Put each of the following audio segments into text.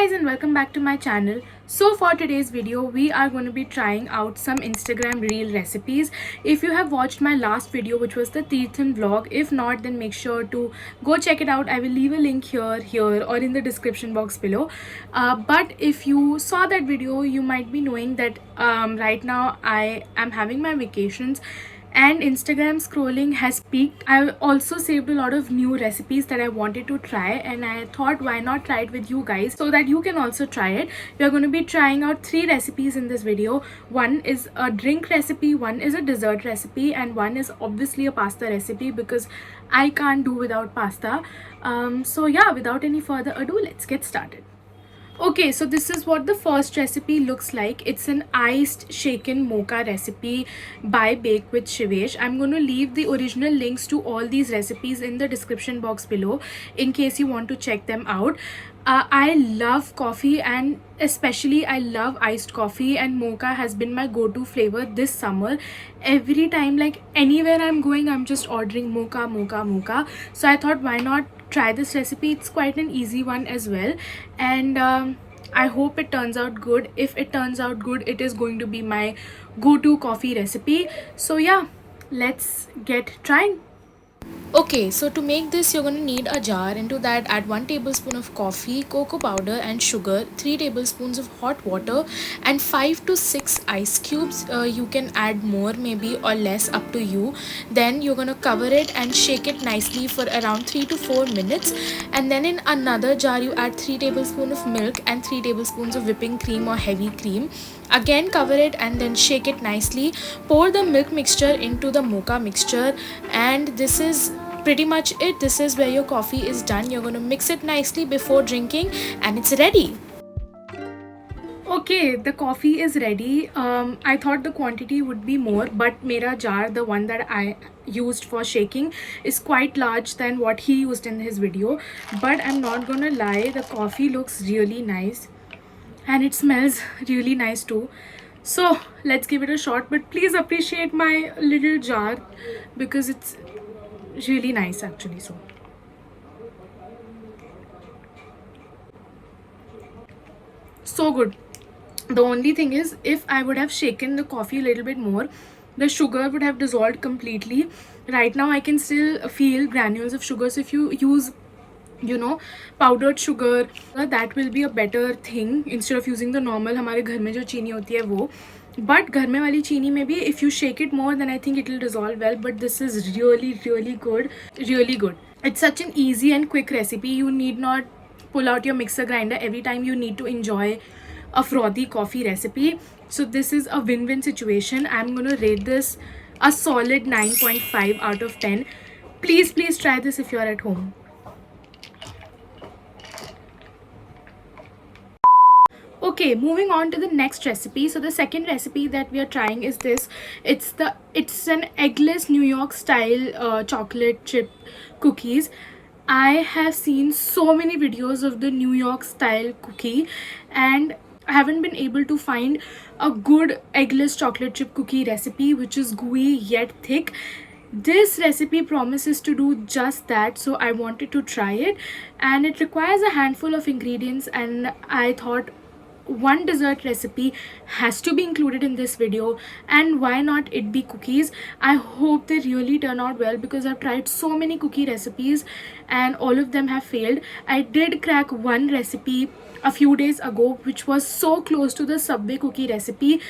guys, and welcome back to my channel. So for today's video we are going to be trying out some Instagram reel recipes. If you have watched my last video, which was the Tirthan vlog, if not, then make sure to go check it out. I will leave a link here or in the description box below. But if you saw that video, you might be knowing that right now I am having my vacations and Instagram scrolling has peaked. I also saved a lot of new recipes that I wanted to try, and I thought why not try it with you guys so that you can also try it. We are going to be trying out 3 recipes in this video. One is a drink recipe, one is a dessert recipe, and one is obviously a pasta recipe because I can't do without pasta. So yeah, without any further ado, let's get started. Okay, so this is what the first recipe looks like. It's an iced shaken mocha recipe by Bake with Shivesh. I'm going to leave the original links to all these recipes in the description box below in case you want to check them out. I love coffee, and especially I love iced coffee, and mocha has been my go-to flavor this summer. Every time, like anywhere I'm going, I'm just ordering mocha. So I thought why not try this recipe. It's quite an easy one as well, and I hope it turns out good. If it turns out good, it is going to be my go-to coffee recipe. So yeah, let's get trying. Okay, so to make this, you're going to need a jar. Into that, add 1 tablespoon of coffee, cocoa powder and sugar, 3 tablespoons of hot water, and 5 to 6 ice cubes. You can add more maybe or less, up to you. Then you're going to cover it and shake it nicely for around 3 to 4 minutes. And then in another jar, you add 3 tablespoons of milk and 3 tablespoons of whipping cream or heavy cream. Again, cover it and then shake it nicely. Pour the milk mixture into the mocha mixture, and this is pretty much it. This is where your coffee is done. You're going to mix it nicely before drinking, and it's ready. Okay, the coffee is ready. I thought the quantity would be more, but mera jar, the one that I used for shaking, is quite large than what he used in his video. But I'm not gonna lie, the coffee looks really nice and it smells really nice too. So let's give it a shot, but please appreciate my little jar because it's really nice actually. So good. The only thing is, if I would have shaken the coffee a little bit more, the sugar would have dissolved completely. Right now I can still feel granules of sugar, so if you use powdered sugar, that will be a better thing instead of using the normal हमारे घर में जो चीनी होती है वो. But घर में वाली चीनी में भी, if you shake it more, then I think it will dissolve well. But this is really good. It's such an easy and quick recipe. You need not pull out your mixer grinder every time you need to enjoy a frothy coffee recipe. So this is a win-win situation. I'm gonna rate this a solid 9.5 out of 10. Please try this if you're at home. Okay, moving on to the next recipe. So the second recipe that we are trying is this. It's an eggless New York style chocolate chip cookies. I have seen so many videos of the New York style cookie, and I haven't been able to find a good eggless chocolate chip cookie recipe which is gooey yet thick. This recipe promises to do just that, so I wanted to try it, and it requires a handful of ingredients, and I thought one dessert recipe has to be included in this video, and why not it be cookies. I hope they really turn out well because I've tried so many cookie recipes and all of them have failed. I did crack one recipe a few days ago which was so close to the Subway cookie recipe.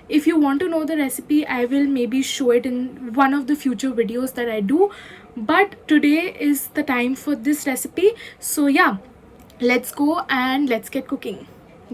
If you want to know the recipe, I will maybe show it in one of the future videos that I do, but today is the time for this recipe. So yeah, let's go and let's get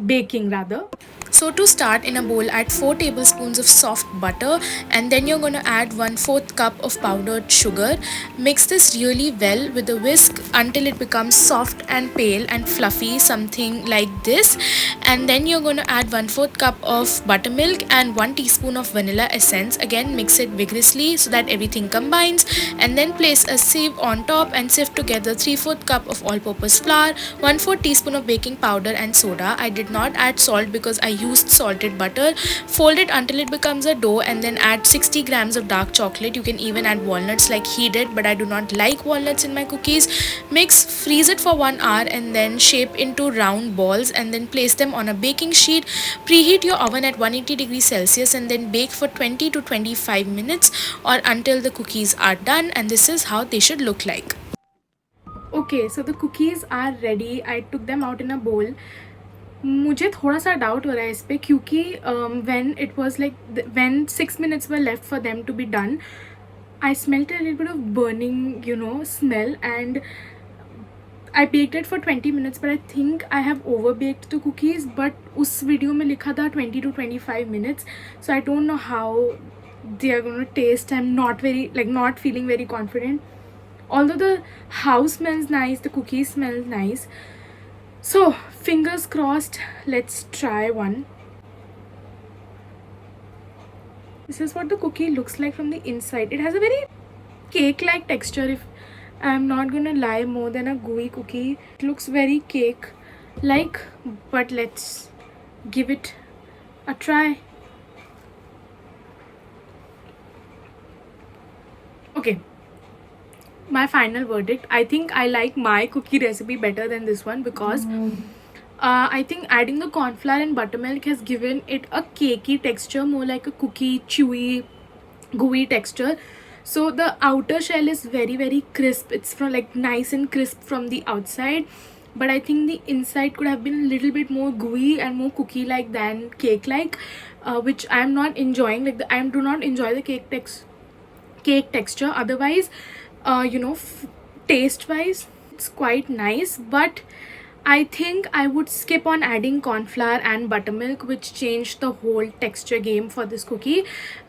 baking rather. So to start, in a bowl add 4 tablespoons of soft butter, and then you're going to add 1/4 cup of powdered sugar. Mix this really well with a whisk until it becomes soft and pale and fluffy, something like this. And then you're going to add 1/4 cup of buttermilk and 1 teaspoon of vanilla essence. Again, mix it vigorously so that everything combines, and then place a sieve on top and sift together 3/4 cup of all-purpose flour, 1/4 teaspoon of baking powder and soda. I did did not add salt because I used salted butter. Fold it until it becomes a dough and then add 60 grams of dark chocolate. You can even add walnuts like he did, but I do not like walnuts in my cookies. Mix, freeze it for 1 hour and then shape into round balls and then place them on a baking sheet. Preheat your oven at 180 degrees Celsius and then bake for 20 to 25 minutes or until the cookies are done, and this is how they should look like. Okay, so the cookies are ready. I took them out in a bowl. मुझे थोड़ा सा doubt हो रहा है इस पर क्योंकि when it was like when 6 minutes were left for them to be done, I smelled a little bit of burning, smell, and I baked it for 20 minutes, but I think I have overbaked the cookies. But उस video में लिखा था 20 to 25 minutes, so I don't know how they are going to taste. I'm not feeling very confident. Although the house smells nice, the cookies smell nice. So fingers crossed, let's try one. This is what the cookie looks like from the inside. It has a very cake-like texture, if I'm not gonna lie, more than a gooey cookie. It looks very cake-like, but let's give it a try. Okay, my final verdict. I think I like my cookie recipe better than this one because I think adding the corn flour and buttermilk has given it a cakey texture, more like a cookie, chewy, gooey texture. So the outer shell is very, very crisp. It's from like nice and crisp from the outside, but I think the inside could have been a little bit more gooey and more cookie like than cake like, which I'm not enjoying. Like I do not enjoy the cake texture. Otherwise, taste wise it's quite nice, but I think I would skip on adding corn flour and buttermilk, which changed the whole texture game for this cookie.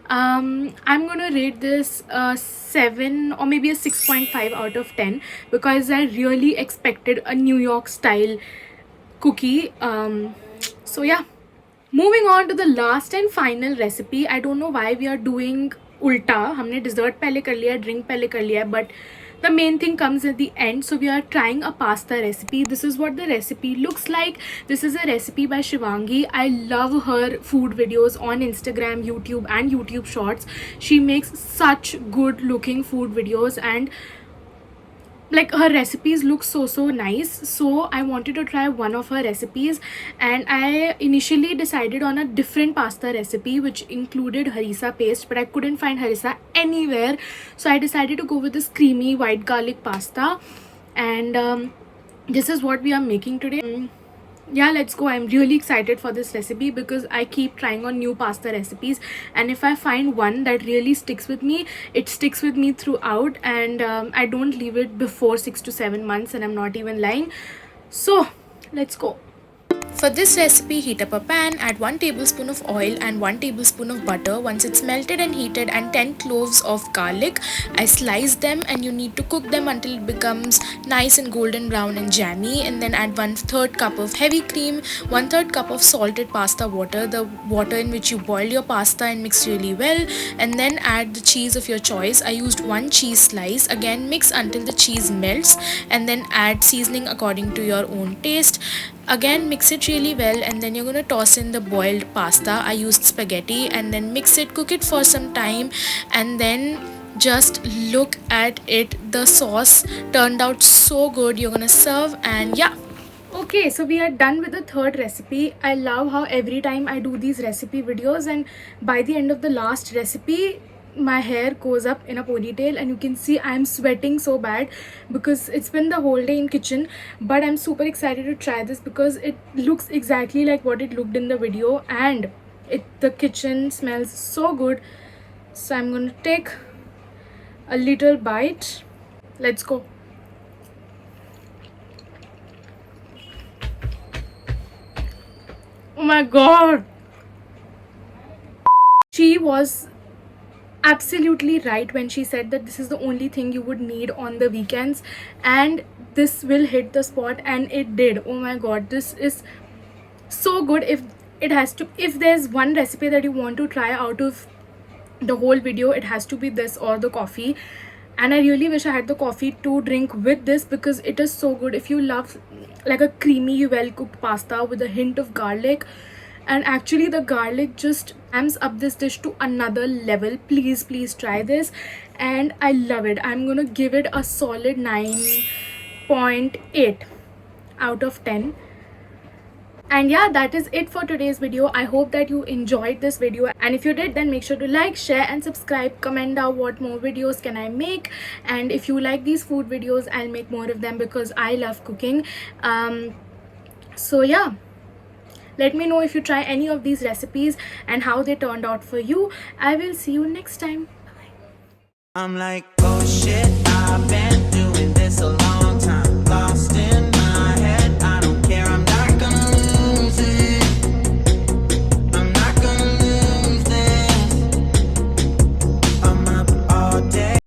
I'm gonna rate this 7 or maybe a 6.5 out of 10 because I really expected a New York style cookie. So yeah, moving on to the last and final recipe. I don't know why we are doing ulta. हमने dessert पहले कर लिया, drink पहले कर लिया, but the main thing comes at the end. So we are trying a pasta recipe. This is what the recipe looks like. This is a recipe by Shivangi. I love her food videos on Instagram, YouTube and YouTube Shorts. She makes such good looking food videos and like her recipes look so nice. So I wanted to try one of her recipes and I initially decided on a different pasta recipe which included harissa paste, but I couldn't find harissa anywhere, so I decided to go with this creamy white garlic pasta, and this is what we are making today. Yeah, let's go. I'm really excited for this recipe because I keep trying on new pasta recipes, and if I find one that really sticks with me, it sticks with me throughout, and I don't leave it before 6 to 7 months, and I'm not even lying. So let's go. For this recipe, heat up a pan, add 1 tablespoon of oil and 1 tablespoon of butter. Once it's melted and heated, and 10 cloves of garlic. I slice them and you need to cook them until it becomes nice and golden brown and jammy, and then add 1/3 cup of heavy cream, 1/3 cup of salted pasta water, the water in which you boil your pasta, and mix really well, and then add the cheese of your choice. I used 1 cheese slice. Again, mix until the cheese melts and then add seasoning according to your own taste. Again, mix it really well, and then you're going to toss in the boiled pasta. I used spaghetti, and then mix it, cook it for some time, and then just look at it. The sauce turned out so good. You're going to serve, and yeah. Okay, so we are done with the third recipe. I love how every time I do these recipe videos, and by the end of the last recipe, my hair goes up in a ponytail, and you can see I'm sweating so bad because it's been the whole day in kitchen. But I'm super excited to try this because it looks exactly like what it looked in the video, and the kitchen smells so good. So I'm gonna take a little bite. Let's go. Oh my god, she was absolutely right when she said that this is the only thing you would need on the weekends, and this will hit the spot, and it did. Oh my god, this is so good. If there's one recipe that you want to try out of the whole video, it has to be this or the coffee. and I really wish I had the coffee to drink with this because it is so good. If you love like a creamy, well cooked pasta with a hint of garlic, and actually the garlic just amps up this dish to another level, please try this. And I love it. I'm gonna give it a solid 9.8 out of 10. And yeah, that is it for today's video. I hope that you enjoyed this video, and if you did, then make sure to like, share and subscribe. Comment down what more videos can I make, and if you like these food videos, I'll make more of them because I love cooking. So yeah, let me know if you try any of these recipes and how they turned out for you. I will see you next time. Bye. I'm like, oh shit, I've been doing this a long